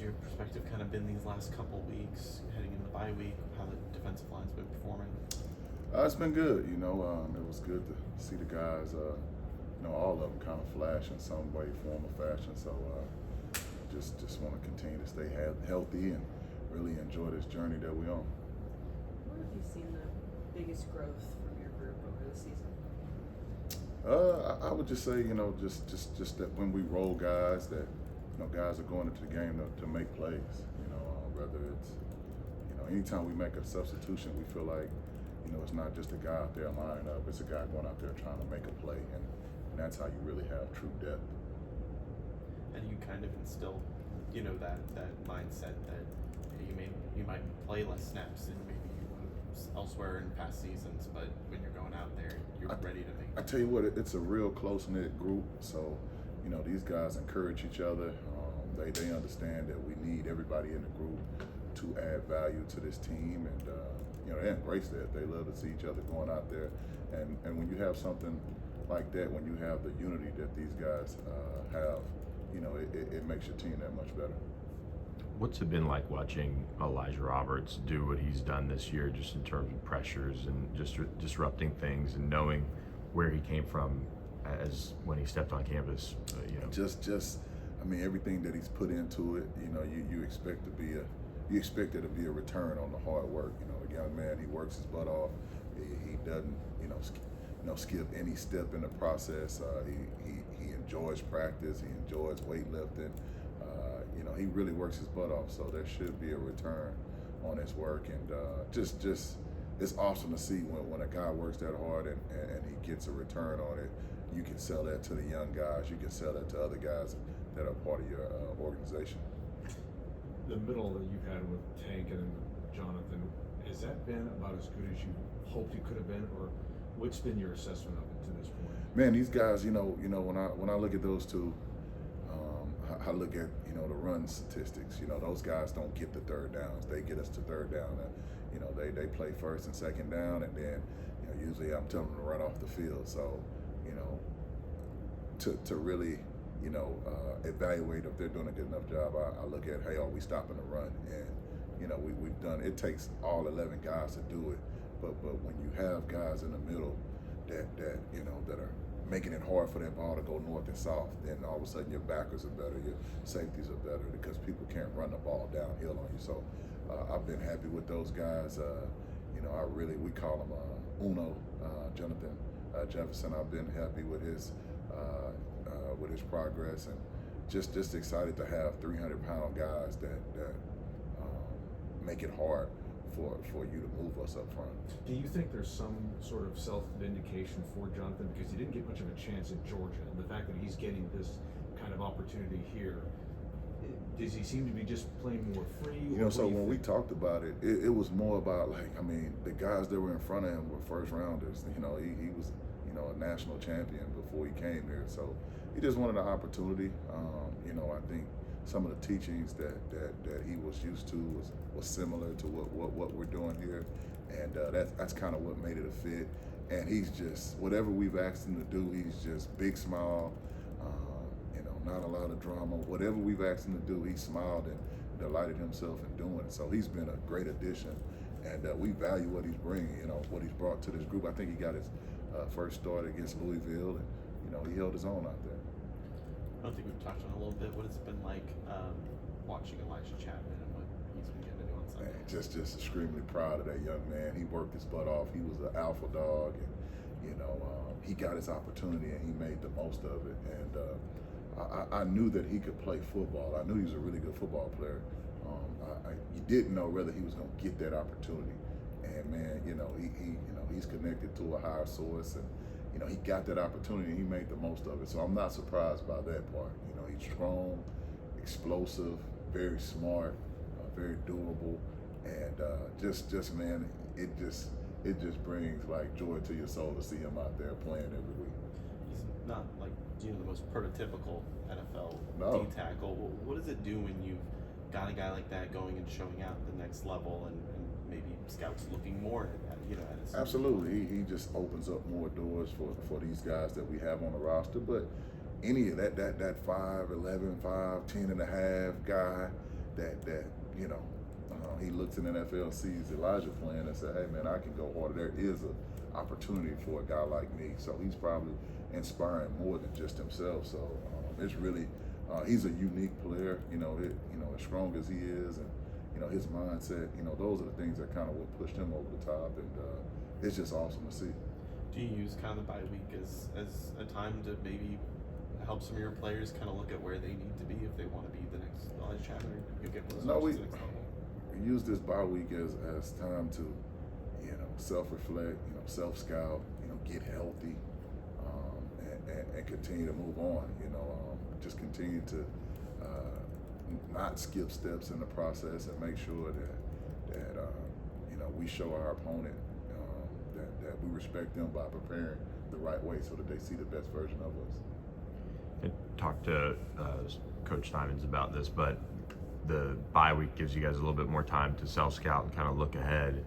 your perspective kind of been these last couple weeks, heading into the bye week, how the defensive line's been performing? It's been good. It was good to see the guys. All of them kind of flash in some way, form, or fashion. So just want to continue to stay healthy and really enjoy this journey that we're on. Where have you seen the biggest growth from your group over the season? I would just say, just that when we roll guys, that guys are going into the game to make plays. Whether it's anytime we make a substitution, we feel like it's not just a guy out there lining up; it's a guy going out there trying to make a play, and that's how you really have true depth. And you kind of instill, that mindset that you might play less snaps than maybe you would elsewhere in past seasons, but when you're going out there, you're ready to make. I tell you what, it's a real close-knit group, so these guys encourage each other. They understand that we need everybody in the group to add value to this team, and they embrace that. They love to see each other going out there, and when you have something like that, when you have the unity that these guys have, it makes your team that much better. What's it been like watching Elijah Roberts do what he's done this year, just in terms of pressures and just disrupting things, and knowing where he came from as when he stepped on campus? Everything that he's put into it, you expect there to be a return on the hard work. The young man, he works his butt off. He doesn't, skip any step in the process. He enjoys practice. He enjoys weightlifting. He really works his butt off. So there should be a return on his work, and just it's awesome to see when a guy works that hard and he gets a return on it. You can sell that to the young guys. You can sell that to other guys that are part of your organization. The middle that you've had with Tank and Jonathan, has that been about as good as you hoped it could have been, or what's been your assessment of it to this point? Man, these guys, when I look at those two, I look at the run statistics. Those guys don't get the third downs; they get us to third down. They play first and second down, and then usually I'm telling them to run off the field. So to really evaluate if they're doing a good enough job, I look at, hey, are we stopping the run? And we've done. It takes all 11 guys to do it, but when you have guys in the middle that are making it hard for that ball to go north and south, then all of a sudden your backers are better, your safeties are better, because people can't run the ball downhill on you. So I've been happy with those guys. We call him Uno, Jonathan Jefferson. I've been happy with his progress, and just excited to have 300-pound guys that make it hard for you to move us up front. Do you think there's some sort of self-vindication for Jonathan, because he didn't get much of a chance in Georgia, and the fact that he's getting this kind of opportunity here, does he seem to be just playing more free? So when we talked about it, it was more about the guys that were in front of him were first rounders. He was a national champion before he came here, so he just wanted an opportunity. I think some of the teachings that he was used to was similar to what we're doing here, and that's kind of what made it a fit. And he's just, whatever we've asked him to do, he's just big smile, not a lot of drama. Whatever we've asked him to do, he smiled and delighted himself in doing it. So he's been a great addition, and we value what he's bringing, what he's brought to this group. I think he got his first start against Louisville, and he held his own out there. I don't think we've touched on it a little bit. What has it been like watching Elijah Chapman and what he's been getting to do on Sunday? Man, just extremely proud of that young man. He worked his butt off. He was an alpha dog, and he got his opportunity and he made the most of it. And I knew that he could play football. I knew he was a really good football player. You didn't know whether he was going to get that opportunity. And man, he's connected to a higher source, and he got that opportunity and he made the most of it. So I'm not surprised by that part. He's strong, explosive, very smart, very durable, and just man, it just brings joy to your soul to see him out there playing every week. He's not the most prototypical NFL No. D tackle. What does it do when you've got a guy like that going and showing out the next level, and maybe scouts looking more at his Absolutely, he just opens up more doors for these guys that we have on the roster. But any of that 5'11", 5'10" and a half guy, that you know, he looks in the NFL, sees Elijah playing, and said, "Hey man, I can go harder. There is an opportunity for a guy like me." So he's probably inspiring more than just himself. So it's really he's a unique player. As strong as he is, and his mindset. Those are the things that kind of what pushed him over the top, and it's just awesome to see. Do you use kind of the bye week as a time to maybe help some of your players kind of look at where they need to be if they want to be the next Elijah Chapman or get closer No, to we the next level? use this bye week as time to self-reflect, self-scout, get healthy, and continue to move on. Just continue to not skip steps in the process, and make sure that we show our opponent that we respect them by preparing the right way, so that they see the best version of us. I talked to Coach Steinitz about this, but the bye week gives you guys a little bit more time to self-scout and kind of look ahead.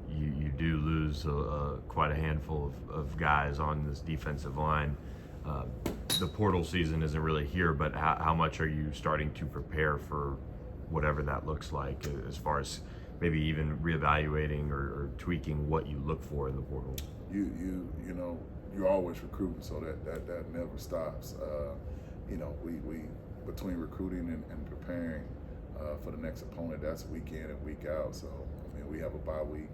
You do lose quite a handful of guys on this defensive line. The portal season isn't really here, but how much are you starting to prepare for whatever that looks like, as far as maybe even reevaluating or tweaking what you look for in the portal? You're always recruiting, so that never stops. We between recruiting and preparing for the next opponent, that's week in and week out. So we have a bye week,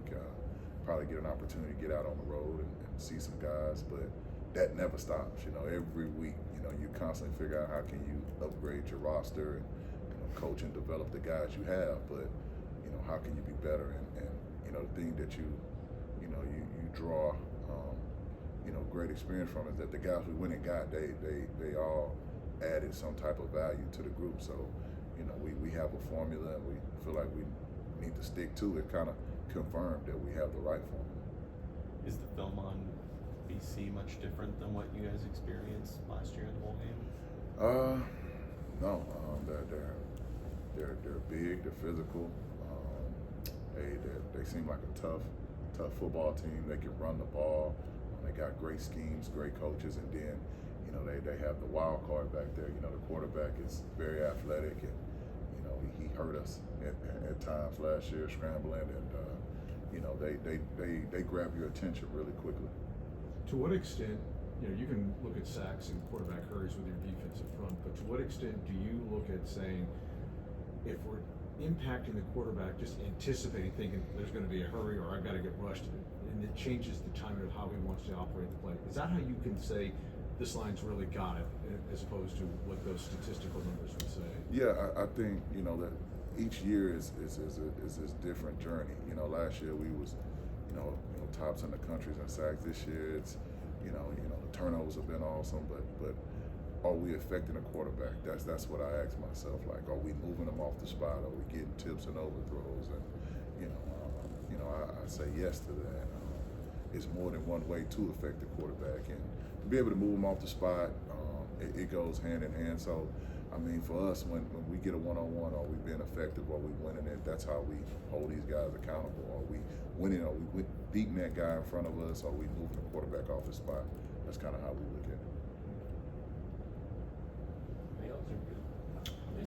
probably get an opportunity to get out on the road and see some guys, but that never stops. Every week, you constantly figure out how can you upgrade your roster and coach and develop the guys you have, but how can you be better? And the thing that you draw great experience from is that the guys we went and got, they all added some type of value to the group. So we have a formula, and we feel like we need to stick to it. Kind of confirmed that we have the right formula. Is the film on BC much different than what you guys experienced last year in the bowl game? No. They're big. They're physical. They seem like a tough football team. They can run the ball. They got great schemes, great coaches, and then they have the wild card back there. The quarterback is very athletic, and he hurt us at times last year scrambling, and they grab your attention really quickly. To what extent, you can look at sacks and quarterback hurries with your defensive front, but to what extent do you look at saying, if we're impacting the quarterback, just anticipating, thinking there's going to be a hurry or I've got to get rushed, and it changes the timing of how he wants to operate the play? Is that how you can say this line's really got it, as opposed to what those statistical numbers would say? Yeah, I think that each year is this different journey. Last year we was tops in the country in sacks. This year it's the turnovers have been awesome, but are we affecting the quarterback? That's what I ask myself. Like, are we moving them off the spot? Are we getting tips and overthrows? And I say yes to that. It's more than one way to affect the quarterback, and to be able to move them off the spot, it goes hand in hand. So, for us, when we get a one-on-one, are we being effective? Are we winning it? That's how we hold these guys accountable. Are we winning? Are we beating that guy in front of us? Are we moving the quarterback off the spot? That's kind of how we look at it. Anything else?